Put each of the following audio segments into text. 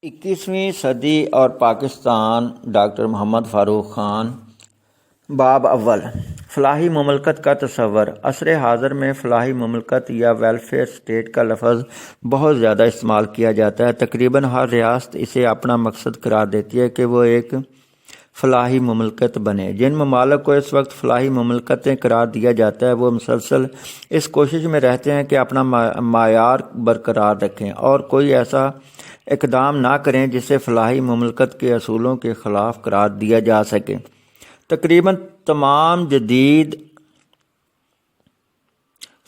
21ویں صدی اور پاکستان ڈاکٹر محمد فاروق خان۔ باب اول، فلاحی مملکت کا تصور۔ عصر حاضر میں فلاحی مملکت یا ویلفیئر اسٹیٹ کا لفظ بہت زیادہ استعمال کیا جاتا ہے۔ تقریباً ہر ریاست اسے اپنا مقصد قرار دیتی ہے کہ وہ ایک فلاحی مملکت بنے۔ جن ممالک کو اس وقت فلاحی مملکتیں قرار دیا جاتا ہے وہ مسلسل اس کوشش میں رہتے ہیں کہ اپنا معیار برقرار رکھیں اور کوئی ایسا اقدام نہ کریں جسے فلاحی مملکت کے اصولوں کے خلاف قرار دیا جا سکے۔ تقریباً تمام جدید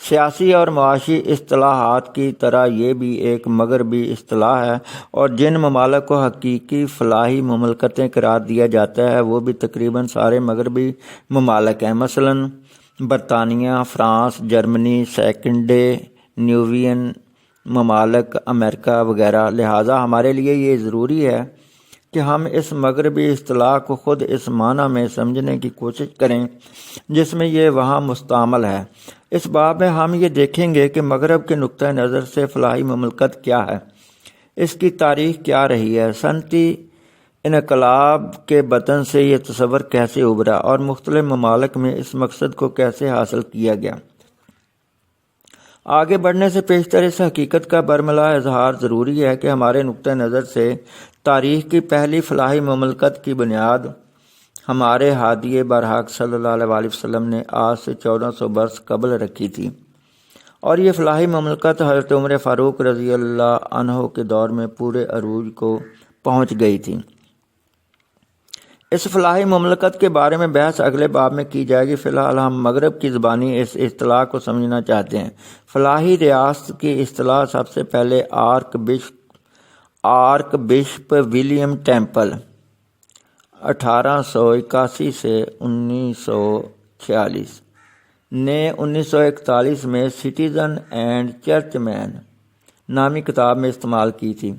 سیاسی اور معاشی اصطلاحات کی طرح یہ بھی ایک مغربی اصطلاح ہے، اور جن ممالک کو حقیقی فلاحی مملکتیں قرار دیا جاتا ہے وہ بھی تقریباً سارے مغربی ممالک ہیں، مثلاً برطانیہ، فرانس، جرمنی، سکینڈینیوین ممالک، امریکہ وغیرہ۔ لہٰذا ہمارے لیے یہ ضروری ہے کہ ہم اس مغربی اصطلاح کو خود اس معنی میں سمجھنے کی کوشش کریں جس میں یہ وہاں مستعمل ہے۔ اس باب میں ہم یہ دیکھیں گے کہ مغرب کے نقطۂ نظر سے فلاحی مملکت کیا ہے، اس کی تاریخ کیا رہی ہے، صنعتی انقلاب کے بطن سے یہ تصور کیسے ابھرا اور مختلف ممالک میں اس مقصد کو کیسے حاصل کیا گیا۔ آگے بڑھنے سے پیشتر اس حقیقت کا برملا اظہار ضروری ہے کہ ہمارے نقطۂ نظر سے تاریخ کی پہلی فلاحی مملکت کی بنیاد ہمارے ہادی برحق صلی اللہ علیہ وسلم نے آج سے 1400 برس قبل رکھی تھی، اور یہ فلاحی مملکت حضرت عمر فاروق رضی اللہ عنہ کے دور میں پورے عروج کو پہنچ گئی تھی۔ اس فلاحی مملکت کے بارے میں بحث اگلے باب میں کی جائے گی۔ فی الحال ہم مغرب کی زبانی اس اصطلاح کو سمجھنا چاہتے ہیں۔ فلاحی ریاست کی اصطلاح سب سے پہلے آرک بشپ ولیم ٹیمپل 1881 سے 1946 نے 1941 میں سٹیزن اینڈ چرچ مین نامی کتاب میں استعمال کی تھی۔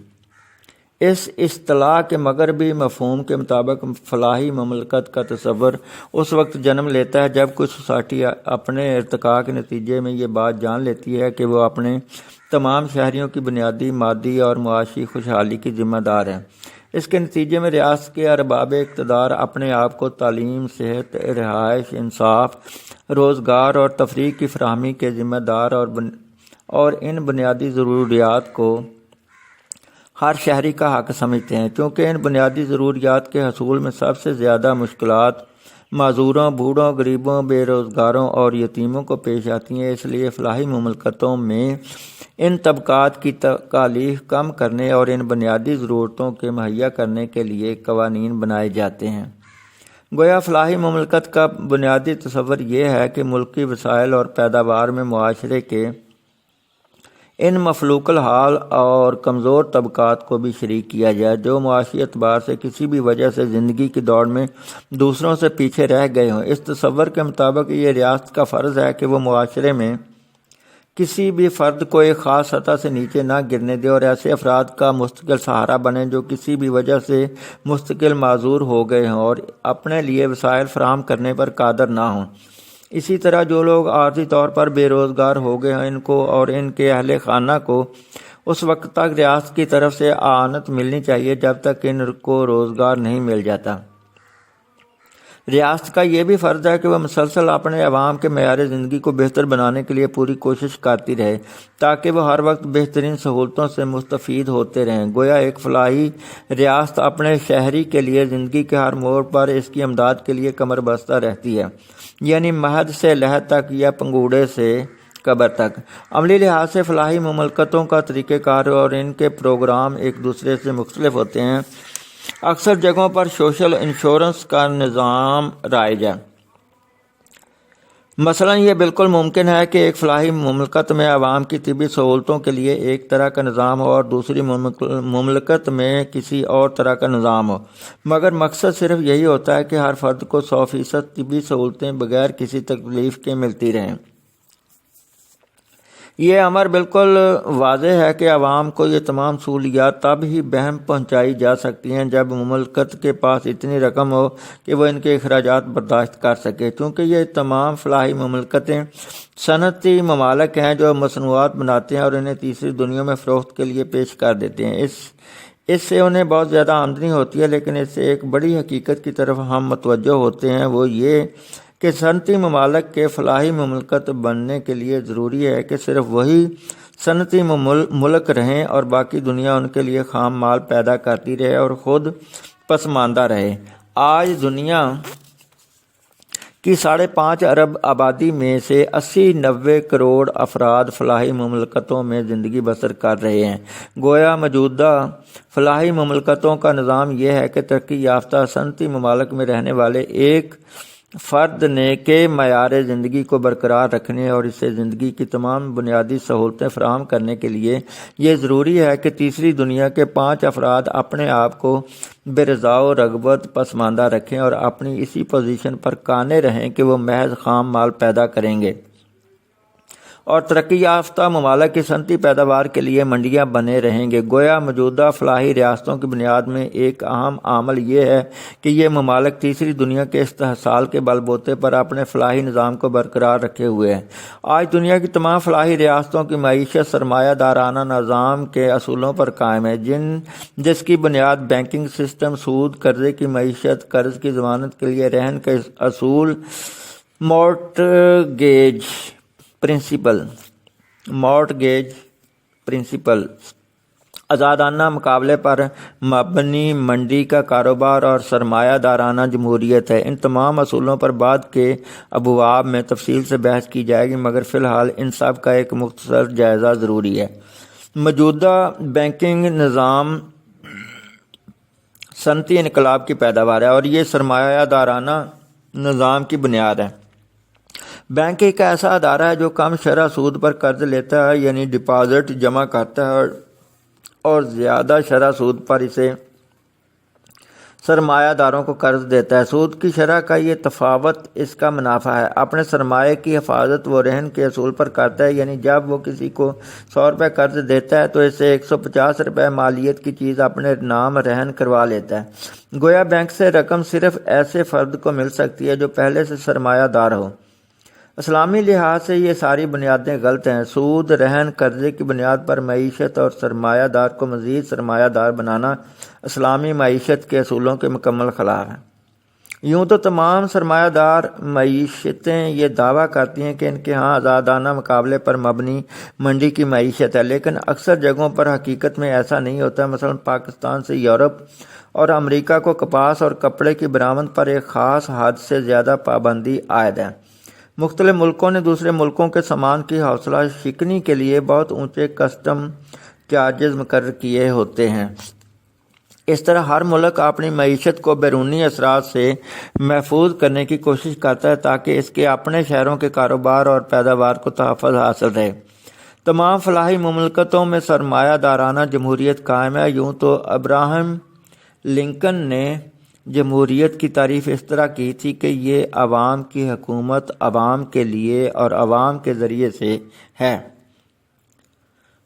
اس اصطلاح کے مغربی مفہوم کے مطابق فلاحی مملکت کا تصور اس وقت جنم لیتا ہے جب کوئی سوسائٹی اپنے ارتقاء کے نتیجے میں یہ بات جان لیتی ہے کہ وہ اپنے تمام شہریوں کی بنیادی مادی اور معاشی خوشحالی کی ذمہ دار ہے۔ اس کے نتیجے میں ریاست کے ارباب اقتدار اپنے آپ کو تعلیم، صحت، رہائش، انصاف، روزگار اور تفریح کی فراہمی کے ذمہ دار اور ان بنیادی ضروریات کو ہر شہری کا حق سمجھتے ہیں۔ چونکہ ان بنیادی ضروریات کے حصول میں سب سے زیادہ مشکلات معذوروں، بوڑھوں، غریبوں، بے روزگاروں اور یتیموں کو پیش آتی ہیں، اس لیے فلاحی مملکتوں میں ان طبقات کی تکالیف کم کرنے اور ان بنیادی ضرورتوں کے مہیا کرنے کے لیے قوانین بنائے جاتے ہیں۔ گویا فلاحی مملکت کا بنیادی تصور یہ ہے کہ ملکی وسائل اور پیداوار میں معاشرے کے ان مفلوق الحال اور کمزور طبقات کو بھی شریک کیا جائے جو معاشی اعتبار سے کسی بھی وجہ سے زندگی کی دوڑ میں دوسروں سے پیچھے رہ گئے ہوں۔ اس تصور کے مطابق یہ ریاست کا فرض ہے کہ وہ معاشرے میں کسی بھی فرد کو ایک خاص سطح سے نیچے نہ گرنے دے اور ایسے افراد کا مستقل سہارا بنے جو کسی بھی وجہ سے مستقل معذور ہو گئے ہوں اور اپنے لیے وسائل فراہم کرنے پر قادر نہ ہوں۔ اسی طرح جو لوگ عارضی طور پر بے روزگار ہو گئے ہیں ان کو اور ان کے اہل خانہ کو اس وقت تک ریاست کی طرف سے اعانت ملنی چاہیے جب تک ان کو روزگار نہیں مل جاتا۔ ریاست کا یہ بھی فرض ہے کہ وہ مسلسل اپنے عوام کے معیار زندگی کو بہتر بنانے کے لیے پوری کوشش کرتی رہے تاکہ وہ ہر وقت بہترین سہولتوں سے مستفید ہوتے رہیں۔ گویا ایک فلاحی ریاست اپنے شہری کے لیے زندگی کے ہر موڑ پر اس کی امداد کے لیے کمر بستہ رہتی ہے، یعنی مہد سے لحد تک یا پنگوڑے سے قبر تک۔ عملی لحاظ سے فلاحی مملکتوں کا طریقہ کار اور ان کے پروگرام ایک دوسرے سے مختلف ہوتے ہیں۔ اکثر جگہوں پر سوشل انشورنس کا نظام رائج ہے۔ مثلا یہ بالکل ممکن ہے کہ ایک فلاحی مملکت میں عوام کی طبی سہولتوں کے لیے ایک طرح کا نظام ہو اور دوسری مملکت میں کسی اور طرح کا نظام ہو، مگر مقصد صرف یہی ہوتا ہے کہ ہر فرد کو 100% طبی سہولتیں بغیر کسی تکلیف کے ملتی رہیں۔ یہ امر بالکل واضح ہے کہ عوام کو یہ تمام سہولیات تب ہی بہم پہنچائی جا سکتی ہیں جب مملکت کے پاس اتنی رقم ہو کہ وہ ان کے اخراجات برداشت کر سکے۔ چونکہ یہ تمام فلاحی مملکتیں صنعتی ممالک ہیں جو مصنوعات بناتے ہیں اور انہیں تیسری دنیا میں فروخت کے لیے پیش کر دیتے ہیں، اس سے انہیں بہت زیادہ آمدنی ہوتی ہے، لیکن اس سے ایک بڑی حقیقت کی طرف ہم متوجہ ہوتے ہیں، وہ یہ کہ صنعتی ممالک کے فلاحی مملکت بننے کے لیے ضروری ہے کہ صرف وہی صنعتی ملک رہیں اور باقی دنیا ان کے لیے خام مال پیدا کرتی رہے اور خود پسماندہ رہے۔ آج دنیا کی 5.5 ارب آبادی میں سے 80-90 کروڑ افراد فلاحی مملکتوں میں زندگی بسر کر رہے ہیں۔ گویا موجودہ فلاحی مملکتوں کا نظام یہ ہے کہ ترقی یافتہ صنعتی ممالک میں رہنے والے ایک فرد نے کے معیار زندگی کو برقرار رکھنے اور اسے زندگی کی تمام بنیادی سہولتیں فراہم کرنے کے لیے یہ ضروری ہے کہ تیسری دنیا کے 5 افراد اپنے آپ کو بے رضا و رغبت پسماندہ رکھیں اور اپنی اسی پوزیشن پر قانے رہیں کہ وہ محض خام مال پیدا کریں گے، اور ترقی یافتہ ممالک کی صنعتی پیداوار کے لیے منڈیاں بنے رہیں گے۔ گویا موجودہ فلاحی ریاستوں کی بنیاد میں ایک اہم عامل یہ ہے کہ یہ ممالک تیسری دنیا کے استحصال کے بل بوتے پر اپنے فلاحی نظام کو برقرار رکھے ہوئے ہیں۔ آج دنیا کی تمام فلاحی ریاستوں کی معیشت سرمایہ دارانہ نظام کے اصولوں پر قائم ہے، جس کی بنیاد بینکنگ سسٹم، سود، قرضے کی معیشت، قرض کی ضمانت کے لیے رہن کے اصول، مورٹگیج پرنسپل، آزادانہ مقابلے پر مبنی منڈی کا کاروبار اور سرمایہ دارانہ جمہوریت ہے۔ ان تمام اصولوں پر بعد کے ابواب میں تفصیل سے بحث کی جائے گی، مگر فی الحال ان سب کا ایک مختصر جائزہ ضروری ہے۔ موجودہ بینکنگ نظام صنعتی انقلاب کی پیداوار ہے اور یہ سرمایہ دارانہ نظام کی بنیاد ہے۔ بینک ایک ایسا ادارہ ہے جو کم شرح سود پر قرض لیتا ہے، یعنی ڈپازٹ جمع کرتا ہے اور زیادہ شرح سود پر اسے سرمایہ داروں کو قرض دیتا ہے۔ سود کی شرح کا یہ تفاوت اس کا منافع ہے۔ اپنے سرمایہ کی حفاظت وہ رہن کے اصول پر کرتا ہے، یعنی جب وہ کسی کو 100 روپے قرض دیتا ہے تو اسے 150 روپے مالیت کی چیز اپنے نام رہن کروا لیتا ہے۔ گویا بینک سے رقم صرف ایسے فرد کو مل سکتی ہے جو پہلے سے سرمایہ دار ہو۔ اسلامی لحاظ سے یہ ساری بنیادیں غلط ہیں۔ سود، رہن، قرضے کی بنیاد پر معیشت اور سرمایہ دار کو مزید سرمایہ دار بنانا اسلامی معیشت کے اصولوں کے مکمل خلاف ہے۔ یوں تو تمام سرمایہ دار معیشتیں یہ دعویٰ کرتی ہیں کہ ان کے ہاں آزادانہ مقابلے پر مبنی منڈی کی معیشت ہے، لیکن اکثر جگہوں پر حقیقت میں ایسا نہیں ہوتا۔ مثلا پاکستان سے یورپ اور امریکہ کو کپاس اور کپڑے کی برآمد پر ایک خاص حد سے زیادہ پابندی عائد ہے۔ مختلف ملکوں نے دوسرے ملکوں کے سامان کی حوصلہ شکنی کے لیے بہت اونچے کسٹم چارجز مقرر کیے ہوتے ہیں۔ اس طرح ہر ملک اپنی معیشت کو بیرونی اثرات سے محفوظ کرنے کی کوشش کرتا ہے تاکہ اس کے اپنے شہروں کے کاروبار اور پیداوار کو تحفظ حاصل رہے۔ تمام فلاحی مملکتوں میں سرمایہ دارانہ جمہوریت قائم ہے۔ یوں تو ابراہم لنکن نے جمہوریت کی تعریف اس طرح کی تھی کہ یہ عوام کی حکومت عوام کے لیے اور عوام کے ذریعے سے ہے۔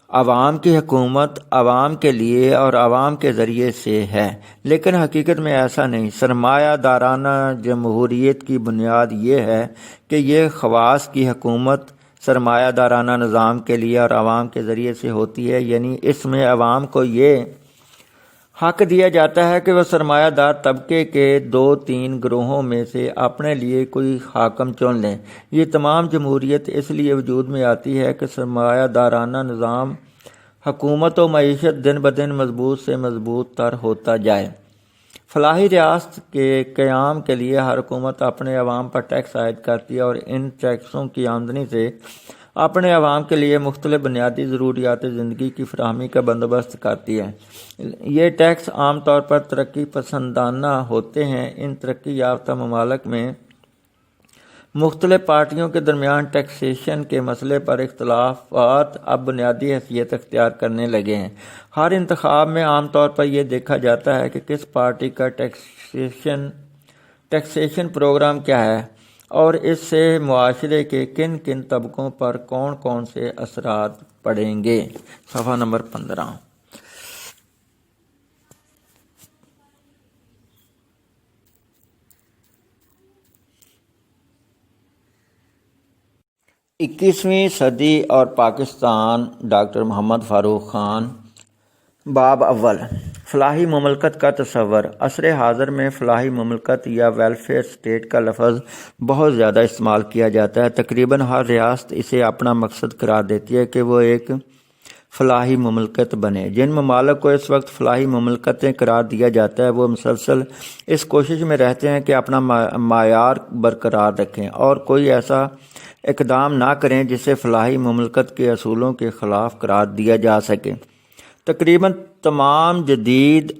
عوام کی حکومت عوام کے لیے اور عوام کے ذریعے سے ہے، لیکن حقیقت میں ایسا نہیں۔ سرمایہ دارانہ جمہوریت کی بنیاد یہ ہے کہ یہ خواص کی حکومت سرمایہ دارانہ نظام کے لیے اور عوام کے ذریعے سے ہوتی ہے، یعنی اس میں عوام کو یہ حق دیا جاتا ہے کہ وہ سرمایہ دار طبقے کے 2-3 گروہوں میں سے اپنے لیے کوئی حاکم چن لیں۔ یہ تمام جمہوریت اس لیے وجود میں آتی ہے کہ سرمایہ دارانہ نظام حکومت و معیشت دن بدن مضبوط سے مضبوط تر ہوتا جائے۔ فلاحی ریاست کے قیام کے لیے ہر حکومت اپنے عوام پر ٹیکس عائد کرتی ہے اور ان ٹیکسوں کی آمدنی سے اپنے عوام کے لیے مختلف بنیادی ضروریات زندگی کی فراہمی کا بندوبست کرتی ہے۔ یہ ٹیکس عام طور پر ترقی پسندانہ ہوتے ہیں۔ ان ترقی یافتہ ممالک میں مختلف پارٹیوں کے درمیان ٹیکسیشن کے مسئلے پر اختلافات اب بنیادی حیثیت اختیار کرنے لگے ہیں۔ ہر انتخاب میں عام طور پر یہ دیکھا جاتا ہے کہ کس پارٹی کا ٹیکسیشن پروگرام کیا ہے اور اس سے معاشرے کے کن کن طبقوں پر کون کون سے اثرات پڑیں گے۔ صفحہ نمبر 15۔ اکیسویں صدی اور پاکستان، ڈاکٹر محمد فاروق خان، باب اول۔ فلاحی مملکت کا تصور۔ عصر حاضر میں فلاحی مملکت یا ویلفیئر اسٹیٹ کا لفظ بہت زیادہ استعمال کیا جاتا ہے۔ تقریباً ہر ریاست اسے اپنا مقصد قرار دیتی ہے کہ وہ ایک فلاحی مملکت بنے۔ جن ممالک کو اس وقت فلاحی مملکتیں قرار دیا جاتا ہے وہ مسلسل اس کوشش میں رہتے ہیں کہ اپنا معیار برقرار رکھیں اور کوئی ایسا اقدام نہ کریں جسے فلاحی مملکت کے اصولوں کے خلاف قرار دیا جا سکے۔ تقریباً تمام جدید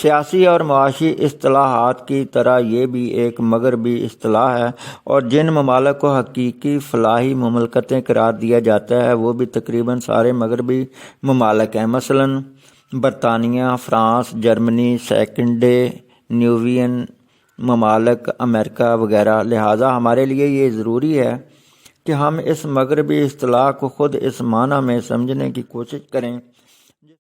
سیاسی اور معاشی اصطلاحات کی طرح یہ بھی ایک مغربی اصطلاح ہے، اور جن ممالک کو حقیقی فلاحی مملکتیں قرار دیا جاتا ہے وہ بھی تقریباً سارے مغربی ممالک ہیں، مثلاً برطانیہ، فرانس، جرمنی، اسکینڈینیوین ممالک، امریکہ وغیرہ۔ لہٰذا ہمارے لیے یہ ضروری ہے کہ ہم اس مغربی اصطلاح کو خود اس معنی میں سمجھنے کی کوشش کریں